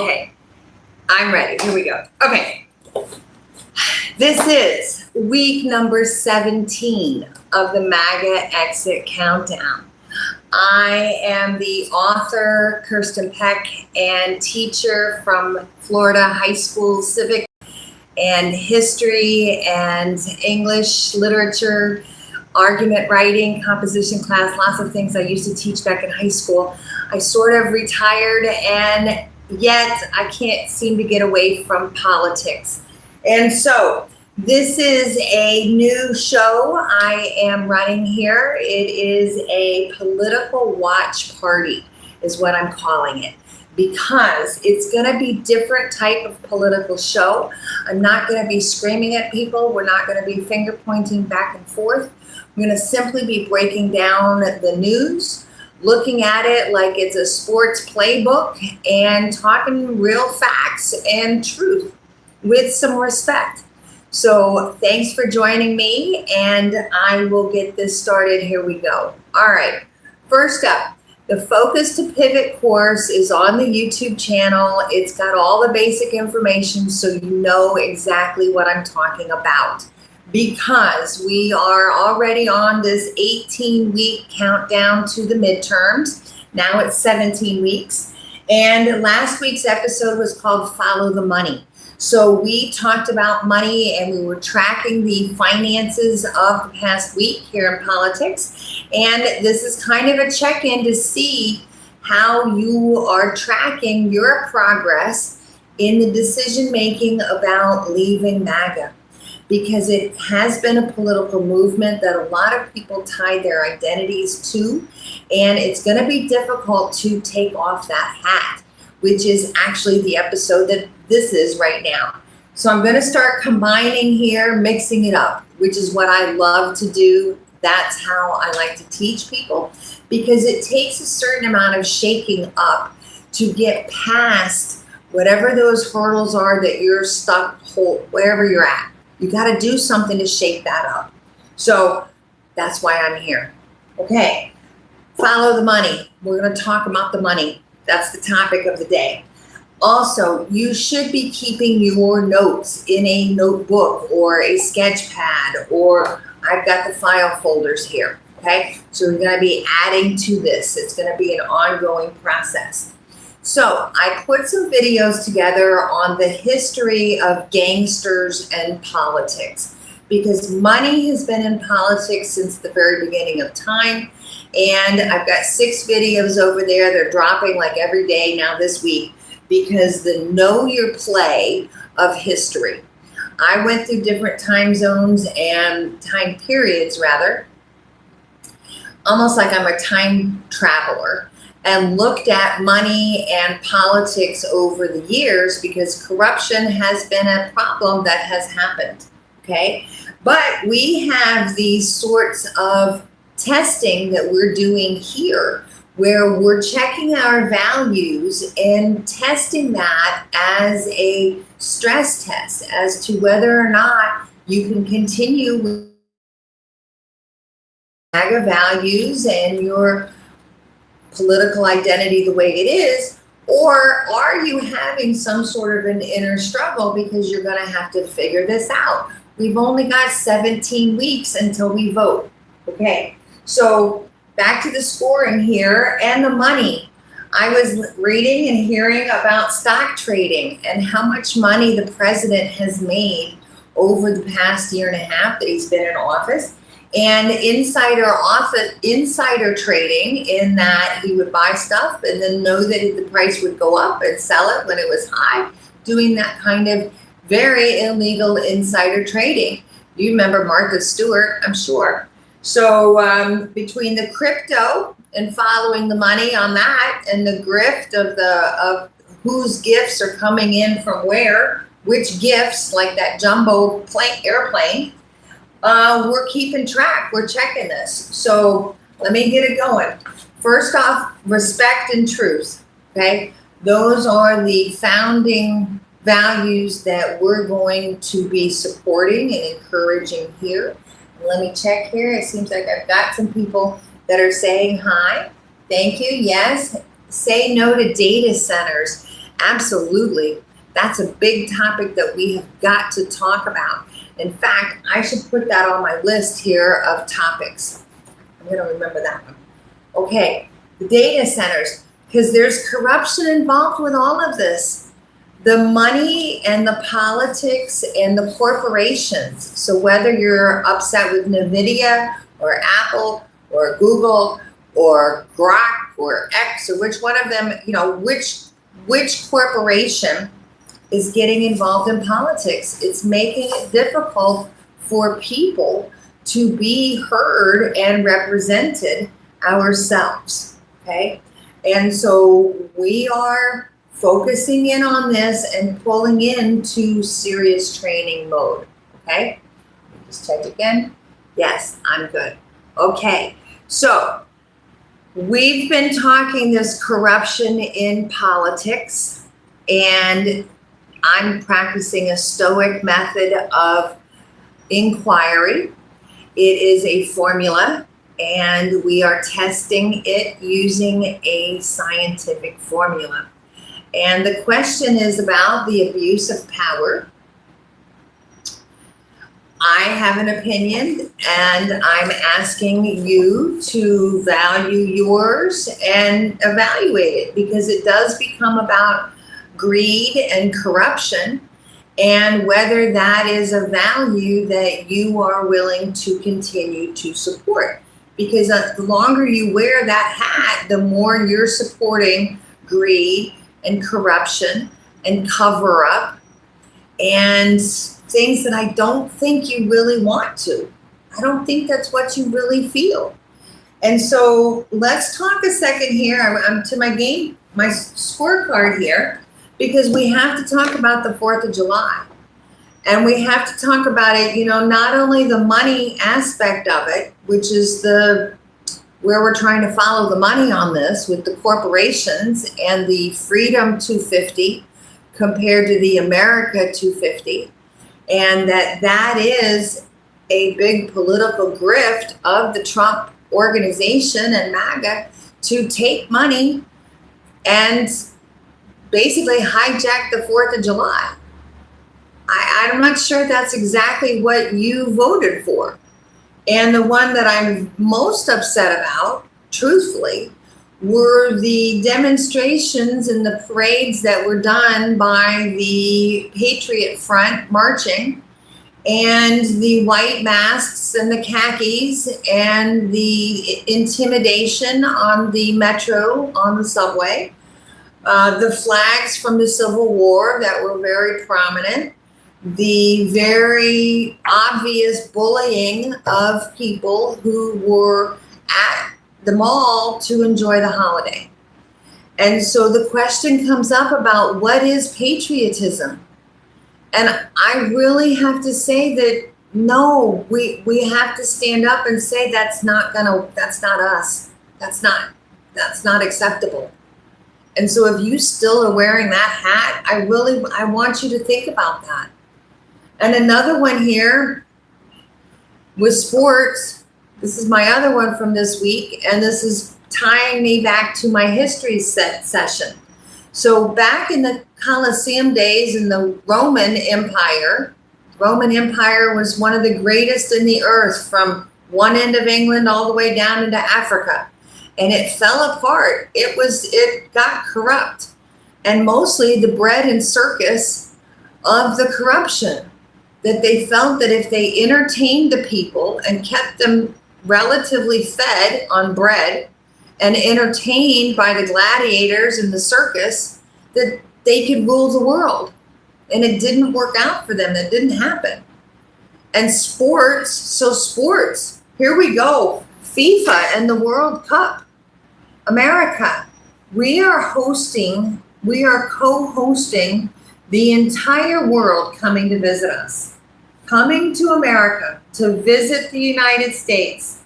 Okay, I'm ready. Here we go. Okay. This is week number 17 of the MAGA Exit Countdown. I am the author, Kirsten Peck, and teacher from Florida High School Civic and History and English Literature, argument writing, composition class, lots of things I used to teach back in high school. I sort of retired, and yet I can't seem to get away from politics. And so this is a new show I am running here. It is a political watch party is what I'm calling it, because it's going to be different type of political show. I'm not going to be screaming at people. We're not going to be finger pointing back and forth. I'm going to simply be breaking down the news, looking at it like it's a sports playbook, and talking real facts and truth with some respect. So thanks for joining me, and I will get this started. Here we go. All right. First up, the Focus to Pivot course is on the YouTube channel. It's got all the basic information so you know exactly what I'm talking about, because we are already on this 18-week countdown to the midterms. Now it's 17 weeks. And last week's episode was called Follow the Money. So we talked about money, and we were tracking the finances of the past week here in politics. And this is kind of a check-in to see how you are tracking your progress in the decision-making about leaving MAGA, because it has been a political movement that a lot of people tie their identities to, and it's going to be difficult to take off that hat, which is actually the episode that this is right now. So I'm going to start combining here, mixing it up, which is what I love to do. That's how I like to teach people, because it takes a certain amount of shaking up to get past whatever those hurdles are that you're stuck wherever you're at. You got to do something to shake that up. So that's why I'm here. Okay, follow the money. We're going to talk about the money. That's the topic of the day. Also, you should be keeping your notes in a notebook or a sketch pad, or I've got the file folders here. Okay, so we're going to be adding to this. It's going to be an ongoing process. So I put some videos together on the history of gangsters and politics, because money has been in politics since the very beginning of time. And I've got 6 videos over there. They're dropping like every day now this week, because the know your play of history. I went through different time zones and time periods, rather, almost like I'm a time traveler, and looked at money and politics over the years, because corruption has been a problem that has happened, okay? But we have these sorts of testing that we're doing here, where we're checking our values and testing that as a stress test as to whether or not you can continue with MAGA values and your political identity the way it is, or are you having some sort of an inner struggle because you're going to have to figure this out. We've only got 17 weeks until we vote. Okay, so back to the scoring here and the money. I was reading and hearing about stock trading and how much money the president has made over the past year and a half that he's been in office. And insider trading, in that he would buy stuff and then know that the price would go up and sell it when it was high, doing that kind of very illegal insider trading. You remember Martha Stewart, I'm sure. So between the crypto and following the money on that, and the grift of whose gifts are coming in from where, which gifts, like that jumbo airplane, we're keeping track. We're checking this. So let me get it going. First off, respect and truth. Okay, those are the founding values that we're going to be supporting and encouraging here. Let me check here. It seems like I've got some people that are saying hi. Thank you. Yes. Say no to data centers. Absolutely. That's a big topic that we have got to talk about. In fact, I should put that on my list here of topics. I'm going to remember that one. Okay, the data centers, because there's corruption involved with all of this. The money and the politics and the corporations. So whether you're upset with NVIDIA or Apple or Google or Grok or X or which one of them, which corporation is getting involved in politics. It's making it difficult for people to be heard and represented ourselves, okay? And so we are focusing in on this and pulling into serious training mode, okay? Just check again. Yes, I'm good. Okay, so we've been talking this corruption in politics, and I'm practicing a stoic method of inquiry. It is a formula, and we are testing it using a scientific formula. And the question is about the abuse of power. I have an opinion, and I'm asking you to value yours and evaluate it, because it does become about greed and corruption, and whether that is a value that you are willing to continue to support. Because the longer you wear that hat, the more you're supporting greed and corruption and cover up and things that I don't think you really want to. I don't think that's what you really feel. And so let's talk a second here. I'm to my scorecard here, because we have to talk about the 4th of July. And we have to talk about it, not only the money aspect of it, which is where we're trying to follow the money on this with the corporations and the Freedom 250 compared to the America 250. And that is a big political grift of the Trump organization and MAGA to take money and basically hijack the 4th of July. I'm not sure that's exactly what you voted for. And the one that I'm most upset about, truthfully, were the demonstrations and the parades that were done by the Patriot Front marching, and the white masks and the khakis and the intimidation on the metro, on the subway, the flags from the Civil War that were very prominent, the very obvious bullying of people who were at the mall to enjoy the holiday. And so the question comes up about what is patriotism? And I really have to say that no, we have to stand up and say that's not us. That's not acceptable. And so if you still are wearing that hat, I want you to think about that. And another one here with sports. This is my other one from this week, and this is tying me back to my history session. So back in the Colosseum days in the Roman Empire was one of the greatest in the earth, from one end of England all the way down into Africa. And it fell apart. It got corrupt. And mostly the bread and circus of the corruption, that they felt that if they entertained the people and kept them relatively fed on bread and entertained by the gladiators and the circus, that they could rule the world. And it didn't work out for them. That didn't happen. And sports, here we go. FIFA and the World Cup. America, we are co-hosting the entire world coming to visit us, coming to America to visit the United States.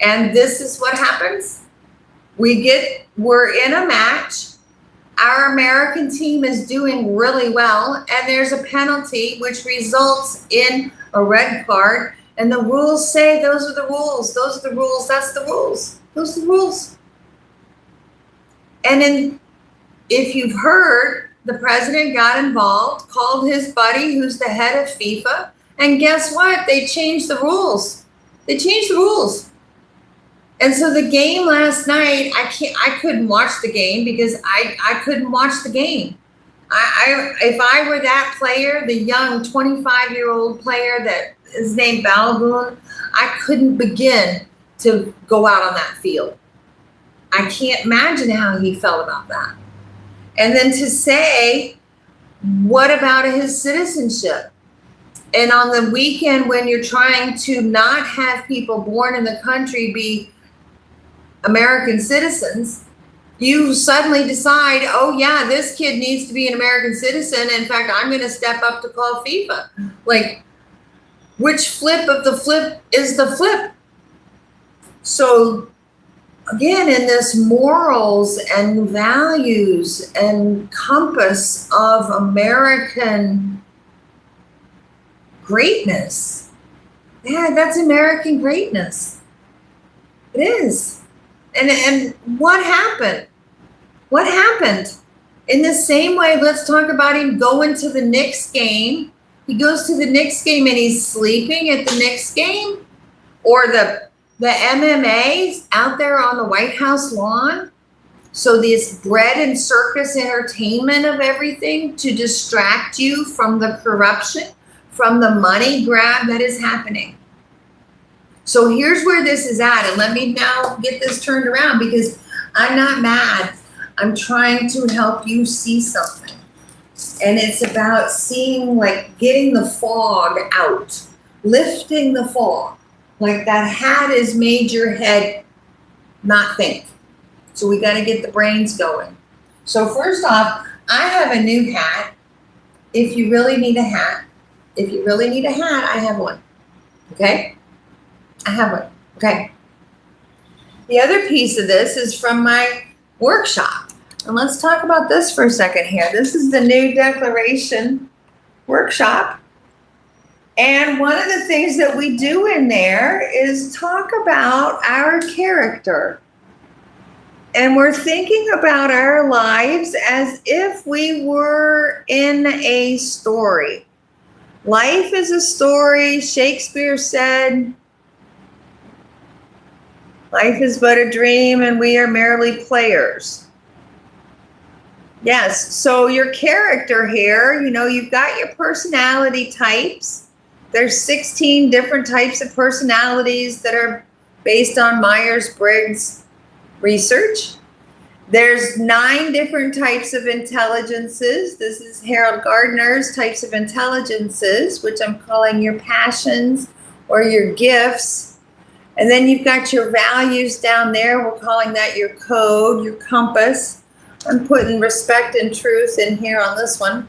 And this is what happens. We're in a match. Our American team is doing really well, and there's a penalty which results in a red card. And the rules say those are the rules. Those are the rules. That's the rules. Those are the rules. And then if you've heard, the president got involved, called his buddy who's the head of FIFA, and guess what? They changed the rules. They changed the rules. And so the game last night, I couldn't watch the game because I couldn't watch the game. If I were that player, the young 25-year-old player that is named Balogun, I couldn't begin to go out on that field. I can't imagine how he felt about that. And then to say, what about his citizenship? And on the weekend, when you're trying to not have people born in the country be American citizens, you suddenly decide, oh yeah, this kid needs to be an American citizen. In fact, I'm going to step up to call FIFA. Like, which flip of the flip is the flip? So again, in this morals and values and compass of American greatness, yeah, that's American greatness. It is. And what happened? What happened? In the same way, let's talk about him going to the Knicks game. He goes to the Knicks game and he's sleeping at the Knicks game, or the MMA out there on the White House lawn. So this bread and circus entertainment of everything to distract you from the corruption, from the money grab that is happening. So here's where this is at. And let me now get this turned around, because I'm not mad. I'm trying to help you see something. And it's about seeing, like, getting the fog out, lifting the fog. Like that hat has made your head not think. So we got to get the brains going. So first off, I have a new hat. If you really need a hat, I have one. Okay? I have one. Okay. The other piece of this is from my workshop. And let's talk about this for a second here. This is the new declaration workshop. And one of the things that we do in there is talk about our character. And we're thinking about our lives as if we were in a story. Life is a story. Shakespeare said, life is but a dream and we are merely players. Yes, so your character here, you know, you've got your personality types. There's 16 different types of personalities that are based on Myers-Briggs research. There's 9 different types of intelligences. This is Harold Gardner's types of intelligences, which I'm calling your passions or your gifts. And then you've got your values down there. We're calling that your code, your compass. I'm putting respect and truth in here on this one.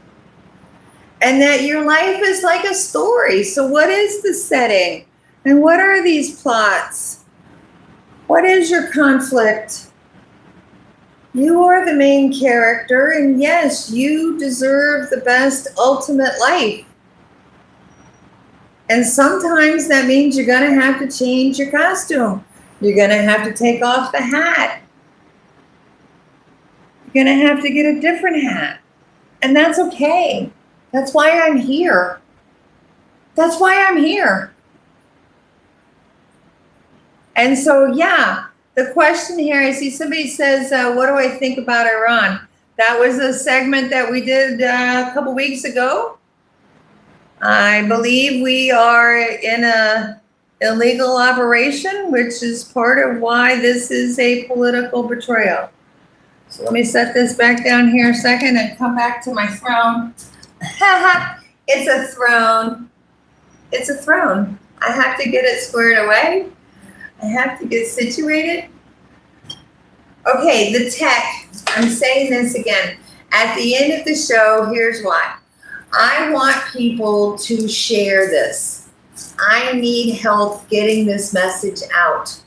And that your life is like a story. So what is the setting? And what are these plots? What is your conflict? You are the main character, and yes, you deserve the best ultimate life. And sometimes that means you're going to have to change your costume. You're going to have to take off the hat. You're going to have to get a different hat. And that's okay. That's why I'm here. That's why I'm here. And so, yeah, the question here, I see somebody says, what do I think about Iran? That was a segment that we did a couple weeks ago. I believe we are in a illegal operation, which is part of why this is a political betrayal. So let me set this back down here a second and come back to my throne. It's a throne. It's a throne. I have to get it squared away. I have to get situated. Okay, the tech. I'm saying this again. At the end of the show, here's why. I want people to share this. I need help getting this message out.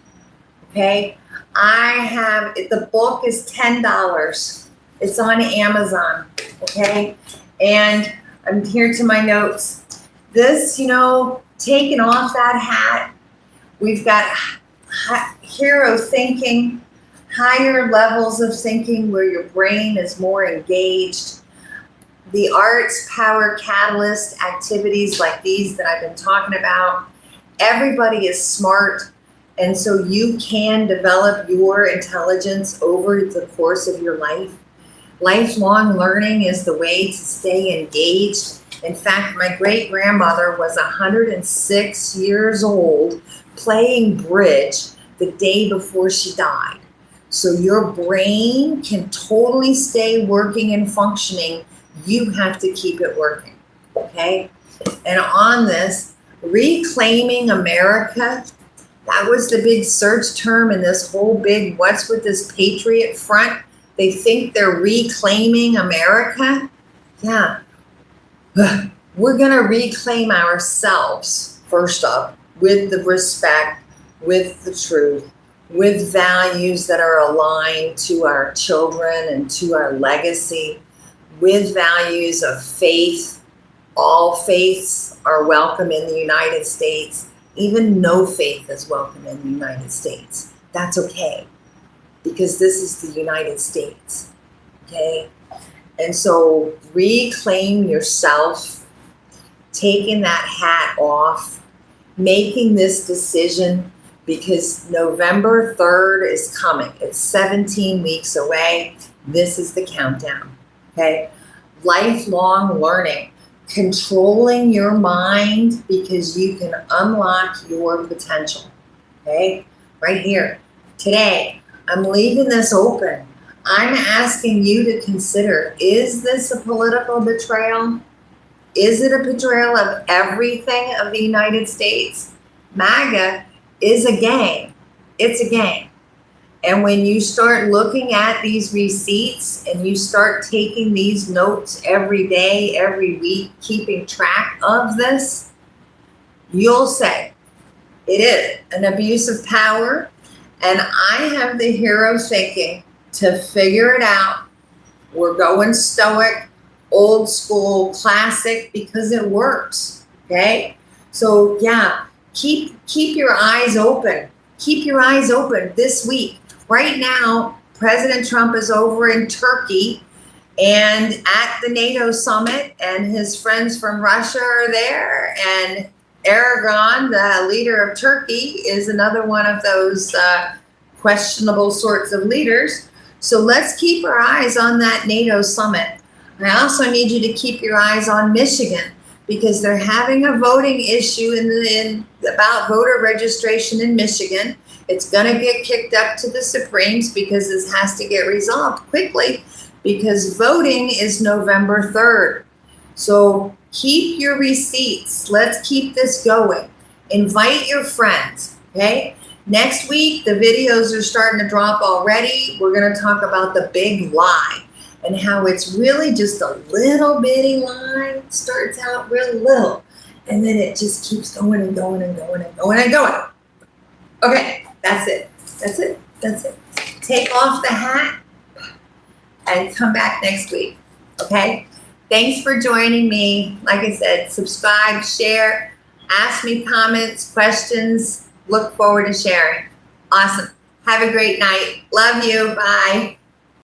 Okay? The book is $10. It's on Amazon. Okay? And I'm here to my notes. This, taking off that hat, we've got hero thinking, higher levels of thinking where your brain is more engaged. the arts, power, catalyst activities like these that I've been talking about. Everybody is smart, and so you can develop your intelligence over the course of your life. Lifelong learning is the way to stay engaged. In fact, my great-grandmother was 106 years old playing bridge the day before she died. So your brain can totally stay working and functioning. You have to keep it working, okay? And on this, reclaiming America, that was the big search term in this whole big, what's with this Patriot Front? They think they're reclaiming America. Yeah. We're going to reclaim ourselves, first up, with the respect, with the truth, with values that are aligned to our children and to our legacy, with values of faith. All faiths are welcome in the United States. Even no faith is welcome in the United States. That's okay, because this is the United States, okay? And so reclaim yourself, taking that hat off, making this decision, because November 3rd is coming. It's 17 weeks away. This is the countdown, okay? Lifelong learning, controlling your mind, because you can unlock your potential, okay? Right here, today, I'm leaving this open. I'm asking you to consider, is this a political betrayal? Is it a betrayal of everything of the United States? MAGA is a gang. It's a gang. And when you start looking at these receipts and you start taking these notes every day, every week, keeping track of this, you'll say, it is an abuse of power, and I have the hero thinking to figure it out. We're going stoic, old school, classic, because it works, okay? So yeah, keep your eyes open. Keep your eyes open this week. Right now, President Trump is over in Turkey and at the NATO summit, and his friends from Russia are there, and Erdogan, the leader of Turkey, is another one of those questionable sorts of leaders. So let's keep our eyes on that NATO summit. I also need you to keep your eyes on Michigan, because they're having a voting issue about voter registration in Michigan. It's going to get kicked up to the Supremes, because this has to get resolved quickly, because voting is November 3rd. So keep your receipts. Let's keep this going. Invite your friends, okay? Next week, the videos are starting to drop already. We're going to talk about the big lie and how it's really just a little bitty lie. It starts out real little, and then it just keeps going and going and going and going and going. Okay, that's it. That's it. That's it. Take off the hat and come back next week, okay? Thanks for joining me. Like I said, subscribe, share, ask me comments, questions. Look forward to sharing. Awesome. Have a great night. Love you. Bye.